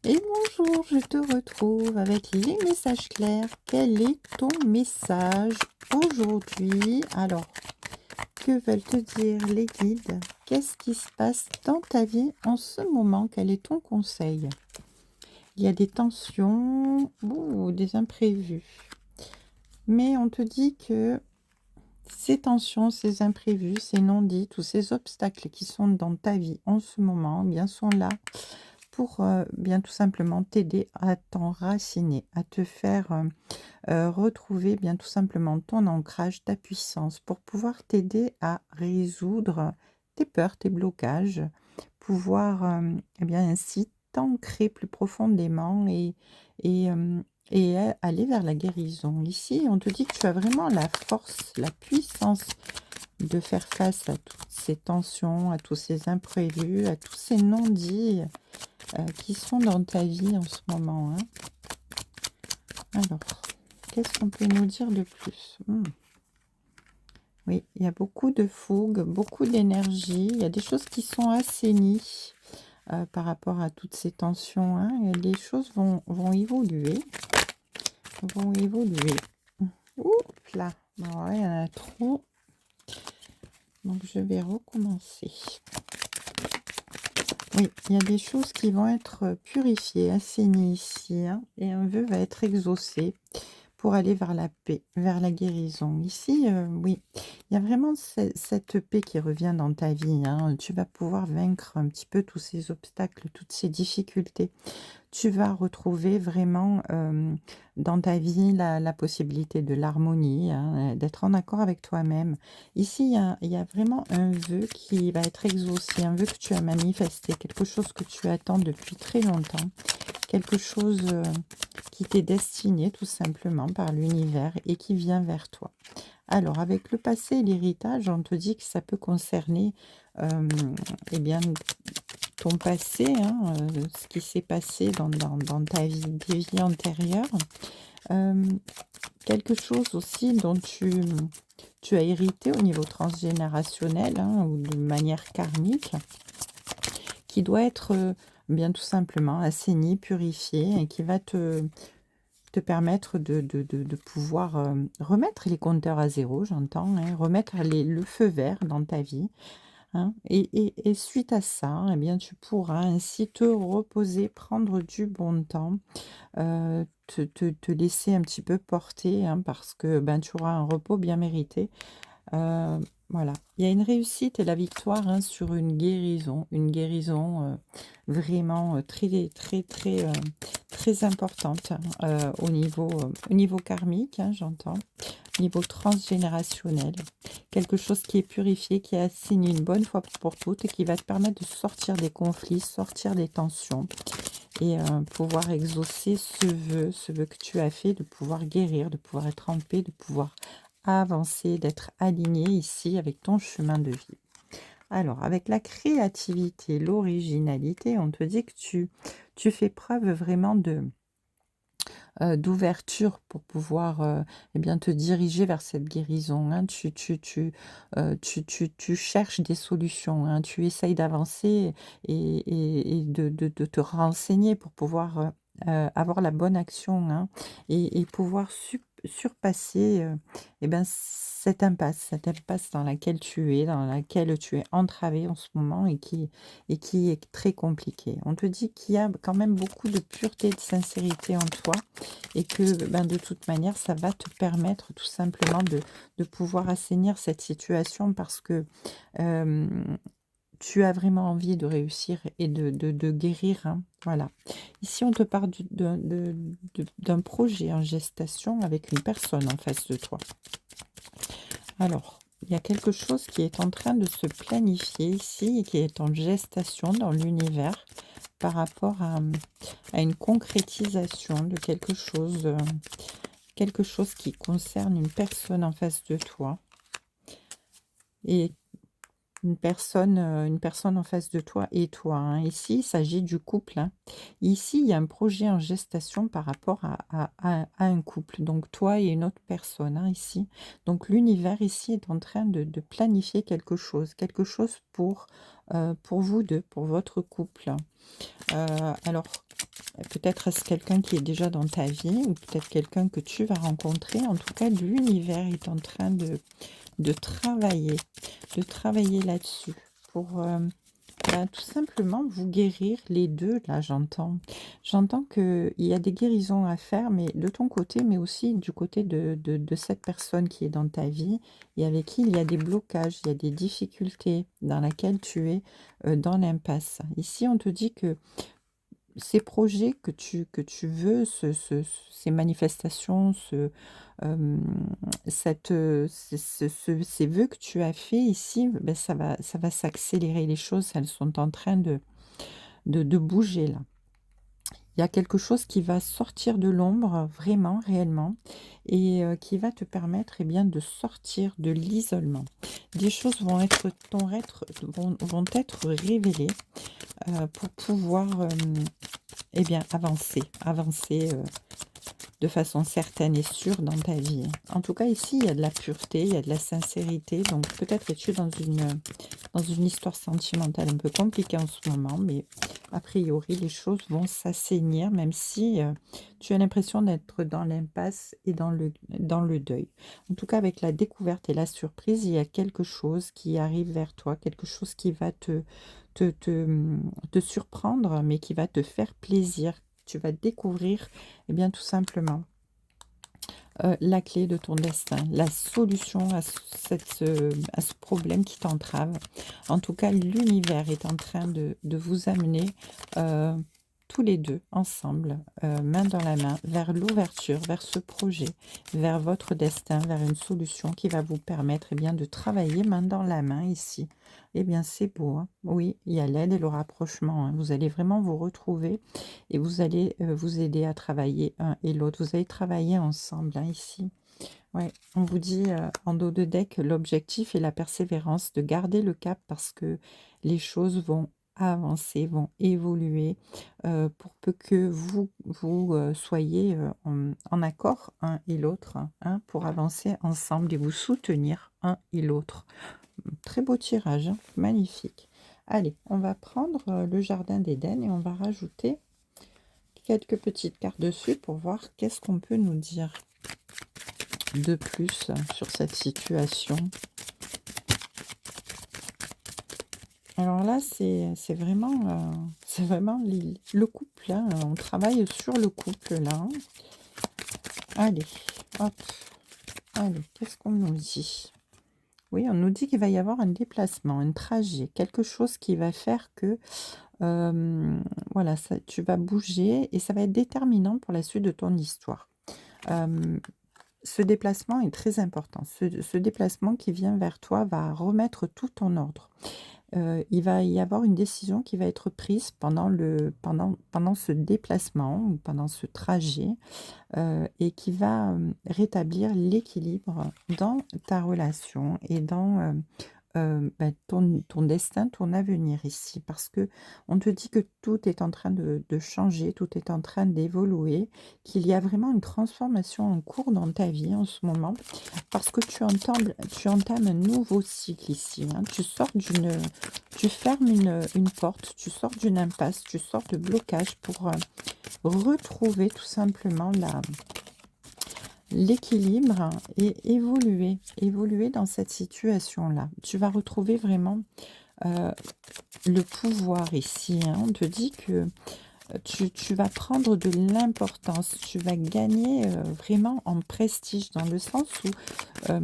Et bonjour, je te retrouve avec les messages clairs. Quel est ton message aujourd'hui? Alors, que veulent te dire les guides? Qu'est-ce qui se passe dans ta vie en ce moment? Quel est ton conseil? Il y a des tensions ou des imprévus. Mais on te dit que ces tensions, ces imprévus, ces non-dits, tous ces obstacles qui sont dans ta vie en ce moment, eh bien sont là pour bien tout simplement t'aider à t'enraciner, à te faire retrouver bien tout simplement ton ancrage, ta puissance, pour pouvoir t'aider à résoudre tes peurs, tes blocages, pouvoir eh bien ainsi t'ancrer plus profondément et aller vers la guérison. Ici, on te dit que tu as vraiment la force, la puissance de faire face à toutes ces tensions, à tous ces imprévus, à tous ces non-dits qui sont dans ta vie en ce moment, hein. Alors, qu'est-ce qu'on peut nous dire de plus? Oui, il y a beaucoup de fougue, beaucoup d'énergie. Il y a des choses qui sont assainies par rapport à toutes ces tensions, hein, et les choses vont évoluer. Vont évoluer. Oups là, bon, ouais, il y en a trop. Donc, je vais recommencer. Oui, il y a des choses qui vont être purifiées, assainies ici, hein, et un vœu va être exaucé pour aller vers la paix, vers la guérison. Ici, oui, il y a vraiment cette paix qui revient dans ta vie, hein. Tu vas pouvoir vaincre un petit peu tous ces obstacles, toutes ces difficultés. Tu vas retrouver vraiment dans ta vie la possibilité de l'harmonie, hein, d'être en accord avec toi-même. Ici, il y a vraiment un vœu qui va être exaucé, un vœu que tu as manifesté, quelque chose que tu attends depuis très longtemps, quelque chose qui t'est destiné tout simplement par l'univers et qui vient vers toi. Alors, avec le passé et l'héritage, on te dit que ça peut concerner eh bien, ton passé, hein, ce qui s'est passé dans ta vie, des vies antérieures. Euh, Quelque chose aussi dont tu as hérité au niveau transgénérationnel, hein, ou de manière karmique, qui doit être bien tout simplement assaini, purifié, et qui va te permettre de pouvoir remettre les compteurs à zéro, j'entends, hein, remettre le feu vert dans ta vie, hein. Et suite à ça, eh bien, tu pourras ainsi te reposer, prendre du bon temps, te laisser un petit peu porter, hein, parce que ben, tu auras un repos bien mérité. Heu, voilà. Il y a une réussite et la victoire, hein, sur une guérison, vraiment, très très très, très importante, au niveau karmique, hein, j'entends, au niveau transgénérationnel. Quelque chose qui est purifié, qui est assaini une bonne fois pour toutes et qui va te permettre de sortir des conflits, sortir des tensions et pouvoir exaucer ce vœu que tu as fait, de pouvoir guérir, de pouvoir être en paix, de pouvoir avancer, d'être aligné ici avec ton chemin de vie. Alors, avec la créativité, l'originalité, on te dit que tu fais preuve vraiment d'ouverture pour pouvoir eh bien, te diriger vers cette guérison, hein. Tu cherches des solutions, hein. Tu essayes d'avancer et de te renseigner pour pouvoir avoir la bonne action, hein, et pouvoir surpasser eh ben, cette impasse dans laquelle tu es, dans laquelle tu es entravé en ce moment et qui est très compliquée. On te dit qu'il y a quand même beaucoup de pureté, de sincérité en toi et que ben, de toute manière, ça va te permettre tout simplement de pouvoir assainir cette situation parce que tu as vraiment envie de réussir et de guérir, hein, voilà. Ici, on te parle d'un projet en gestation avec une personne en face de toi. Alors, il y a quelque chose qui est en train de se planifier ici et qui est en gestation dans l'univers par rapport à une concrétisation de quelque chose qui concerne une personne en face de toi et une personne en face de toi et toi, hein. Ici, il s'agit du couple, hein. Ici, il y a un projet en gestation par rapport à un couple, donc toi et une autre personne, hein, ici. Donc l'univers ici est en train de planifier quelque chose pour vous deux, pour votre couple. Alors, peut-être est-ce quelqu'un qui est déjà dans ta vie ou peut-être quelqu'un que tu vas rencontrer. En tout cas, l'univers est en train de travailler, là-dessus pour bah, tout simplement vous guérir les deux. Là, j'entends qu'il y a des guérisons à faire, mais de ton côté, mais aussi du côté de cette personne qui est dans ta vie et avec qui il y a des blocages, il y a des difficultés dans laquelle tu es dans l'impasse. Ici, on te dit que ces projets que tu veux, ces manifestations, ces vœux que tu as fait ici, ben, ça va s'accélérer. Les choses, elles sont en train de bouger là. Il y a quelque chose qui va sortir de l'ombre, vraiment, réellement, et qui va te permettre eh bien, de sortir de l'isolement. Des choses vont être révélées pour pouvoir eh bien, avancer de façon certaine et sûre dans ta vie. En tout cas, ici, il y a de la pureté, il y a de la sincérité. Donc, peut-être es-tu dans une histoire sentimentale un peu compliquée en ce moment, mais a priori, les choses vont s'assainir, même si tu as l'impression d'être dans l'impasse et dans le deuil. En tout cas, avec la découverte et la surprise, il y a quelque chose qui arrive vers toi, quelque chose qui va te surprendre, mais qui va te faire plaisir. Tu vas découvrir, eh bien, tout simplement, la clé de ton destin, la solution à ce problème qui t'entrave. En tout cas, l'univers est en train de vous amener euh, tous les deux ensemble, main dans la main, vers l'ouverture, vers ce projet, vers votre destin, vers une solution qui va vous permettre eh bien, de travailler main dans la main ici. Eh bien, c'est beau, hein. Oui, il y a l'aide et le rapprochement, hein. Vous allez vraiment vous retrouver et vous allez vous aider à travailler un et l'autre. Vous allez travailler ensemble, hein, ici. Ouais, on vous dit en dos de deck, l'objectif est la persévérance, de garder le cap parce que les choses vont avancer, vont évoluer pour peu que vous soyez en accord un et l'autre, hein, pour avancer ensemble et vous soutenir un et l'autre. Très beau tirage, hein, magnifique. Allez, on va prendre le jardin d'Éden et on va rajouter quelques petites cartes dessus pour voir qu'est-ce qu'on peut nous dire de plus sur cette situation. Alors là, c'est vraiment le couple, hein. On travaille sur le couple là. Allez, hop, allez, qu'est-ce qu'on nous dit? Oui, on nous dit qu'il va y avoir un déplacement, un trajet, quelque chose qui va faire que voilà, tu vas bouger et ça va être déterminant pour la suite de ton histoire. Euh, Ce déplacement est très important. Ce déplacement qui vient vers toi va remettre tout en ordre. Il va y avoir une décision qui va être prise pendant ce déplacement ou pendant ce trajet et qui va rétablir l'équilibre dans ta relation et dans bah, ton destin, ton avenir ici. Parce que on te dit que tout est en train de changer, tout est en train d'évoluer, qu'il y a vraiment une transformation en cours dans ta vie en ce moment. Parce que tu entames un nouveau cycle ici, hein. Tu fermes une porte, tu sors d'une impasse, tu sors de blocage pour retrouver tout simplement l'équilibre et évoluer dans cette situation-là. Tu vas retrouver vraiment le pouvoir ici, hein. On te dit que tu vas prendre de l'importance, tu vas gagner vraiment en prestige dans le sens où euh,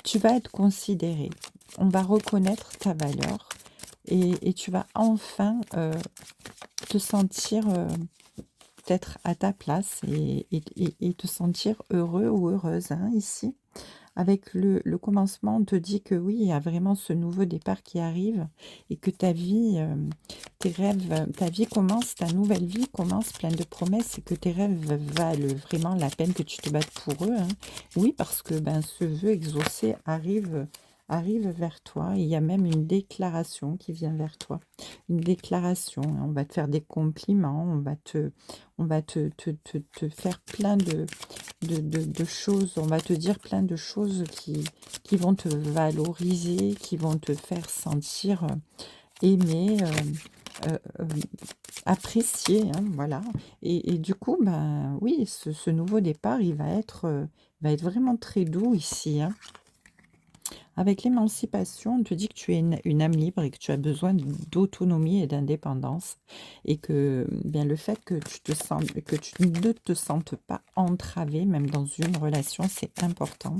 tu vas être considéré. On va reconnaître ta valeur et tu vas enfin te sentir peut-être à ta place et te sentir heureux ou heureuse, hein, ici. Avec le commencement, on te dit que oui, il y a vraiment ce nouveau départ qui arrive et que ta vie, tes rêves, ta vie commence, ta nouvelle vie commence pleine de promesses et que tes rêves valent vraiment la peine que tu te battes pour eux, hein. Oui, parce que ben, ce vœu exaucé arrive vers toi. Il y a même une déclaration qui vient vers toi. Une déclaration, hein. On va te faire des compliments, on va te faire plein de choses, on va te dire plein de choses qui vont te valoriser, qui vont te faire sentir aimé, heu, apprécié, hein, voilà. Et du coup, ben, oui, ce nouveau départ, va être vraiment très doux ici, hein. Avec l'émancipation, on te dit que tu es une âme libre et que tu as besoin d'autonomie et d'indépendance et que, bien, le fait que tu ne te sentes pas entravé, même dans une relation, c'est important.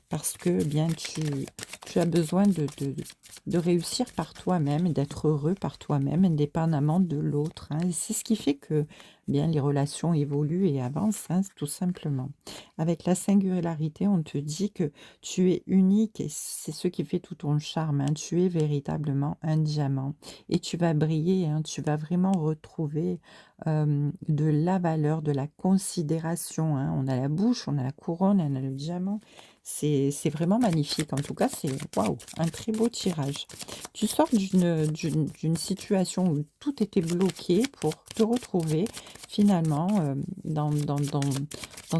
Parce que, bien, tu as besoin de réussir par toi-même et d'être heureux par toi-même, indépendamment de l'autre, hein. Et c'est ce qui fait que, bien, les relations évoluent et avancent, hein, tout simplement. Avec la singularité, on te dit que tu es unique et c'est ce qui fait tout ton charme, hein. Tu es véritablement un diamant et tu vas briller, hein. Tu vas vraiment retrouver, de la valeur, de la considération, hein. On a la bouche, on a la couronne, on a le diamant. C'est vraiment magnifique. En tout cas, c'est waouh, un très beau tirage. Tu sors d'une situation où tout était bloqué pour te retrouver finalement, dans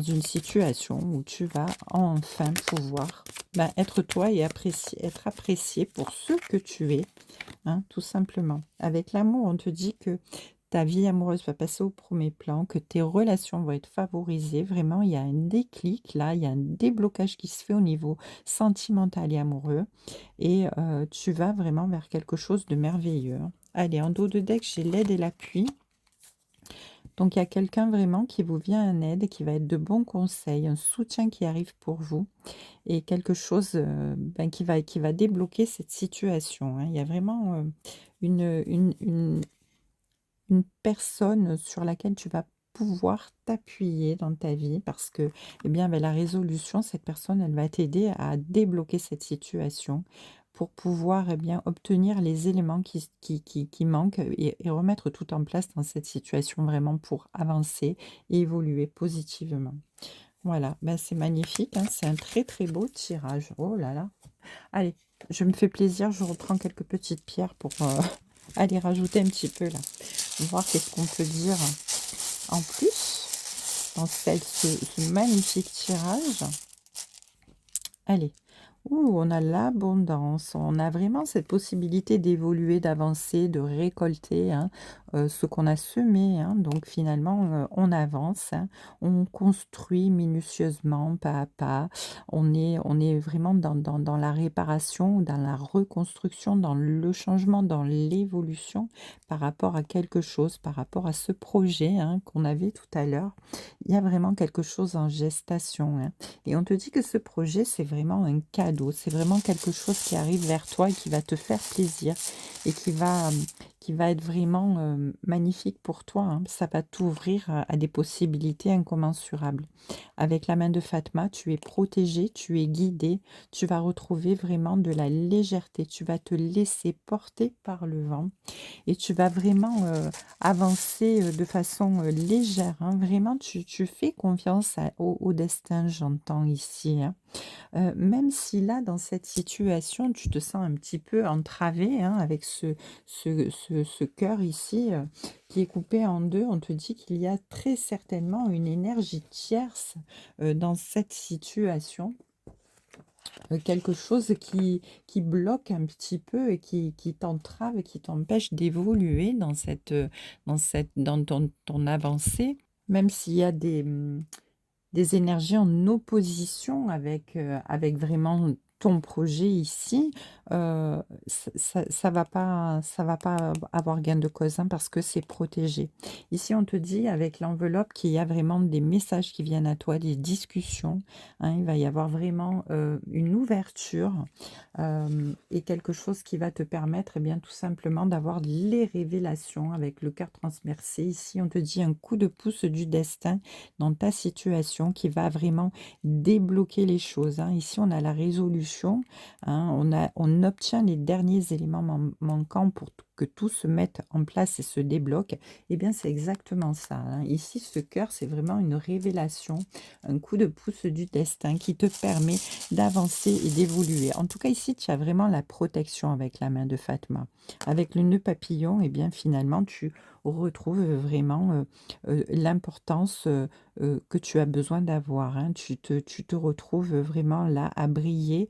une situation où tu vas enfin pouvoir, bah, être toi et être apprécié pour ce que tu es, hein, tout simplement. Avec l'amour, on te dit que ta vie amoureuse va passer au premier plan, que tes relations vont être favorisées. Vraiment, il y a un déclic là, il y a un déblocage qui se fait au niveau sentimental et amoureux et tu vas vraiment vers quelque chose de merveilleux, hein. Allez, en dos de deck, j'ai l'aide et l'appui. Donc il y a quelqu'un vraiment qui vous vient en aide, qui va être de bons conseils, un soutien qui arrive pour vous et quelque chose, ben, qui va débloquer cette situation, hein. Il y a vraiment, une personne sur laquelle tu vas pouvoir t'appuyer dans ta vie parce que, eh bien, la résolution, cette personne, elle va t'aider à débloquer cette situation pour pouvoir, eh bien, obtenir les éléments qui manquent et remettre tout en place dans cette situation vraiment pour avancer et évoluer positivement. Voilà, ben, c'est magnifique, hein, c'est un très très beau tirage. Oh là là. Allez, je me fais plaisir, je reprends quelques petites pierres pour aller rajouter un petit peu là. Voir qu'est-ce qu'on peut dire en plus dans ce magnifique tirage. Allez. Ouh, on a l'abondance, on a vraiment cette possibilité d'évoluer, d'avancer, de récolter, hein, ce qu'on a semé, hein. Donc finalement, on avance, hein, on construit minutieusement, pas à pas. On est vraiment dans la réparation, dans la reconstruction, dans le changement, dans l'évolution par rapport à quelque chose, par rapport à ce projet, hein, qu'on avait tout à l'heure. Il y a vraiment quelque chose en gestation, hein. Et on te dit que ce projet, c'est vraiment un cadeau, c'est vraiment quelque chose qui arrive vers toi et qui va te faire plaisir et qui va être vraiment magnifique pour toi, hein. Ça va t'ouvrir à des possibilités incommensurables. Avec la main de Fatma, tu es protégé, tu es guidé, tu vas retrouver vraiment de la légèreté, tu vas te laisser porter par le vent et tu vas vraiment, avancer, de façon, légère, hein. Vraiment, tu fais confiance au destin, j'entends ici, hein. Même si là, dans cette situation, tu te sens un petit peu entravé, hein, avec ce cœur ici, qui est coupé en 2. On te dit qu'il y a très certainement une énergie tierce, dans cette situation. Quelque chose qui bloque un petit peu et qui t'entrave et qui t'empêche d'évoluer dans ton avancée, même s'il y a des énergies en opposition avec vraiment ton projet ici, ça va pas avoir gain de cause, hein, parce que c'est protégé. Ici, on te dit avec l'enveloppe qu'il y a vraiment des messages qui viennent à toi, des discussions, hein. Il va y avoir vraiment, une ouverture, et quelque chose qui va te permettre, eh bien, tout simplement d'avoir les révélations avec le cœur transpercé. Ici, on te dit un coup de pouce du destin dans ta situation qui va vraiment débloquer les choses, hein. Ici, on a la résolution, hein, on obtient les derniers éléments manquants pour que tout se mette en place et se débloque. Eh bien, c'est exactement ça, hein. Ici, ce cœur, c'est vraiment une révélation, un coup de pouce du destin qui te permet d'avancer et d'évoluer. En tout cas, ici, tu as vraiment la protection avec la main de Fatma. Avec le nœud papillon, eh bien, finalement, tu retrouves vraiment l'importance que tu as besoin d'avoir, hein. Tu te retrouves vraiment là à briller,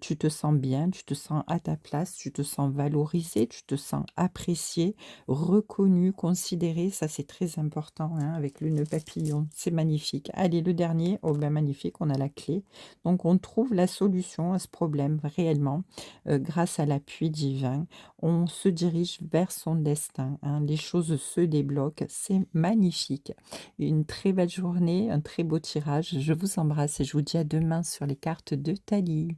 tu te sens bien, tu te sens à ta place, tu te sens valorisé, tu te sens sent apprécié, reconnu, considéré. Ça, c'est très important, hein, avec le nœud papillon. C'est magnifique. Allez, le dernier. Oh ben magnifique, on a la clé. Donc on trouve la solution à ce problème réellement, grâce à l'appui divin. On se dirige vers son destin, hein. Les choses se débloquent. C'est magnifique. Une très belle journée, un très beau tirage. Je vous embrasse et je vous dis à demain sur les cartes de Thalie.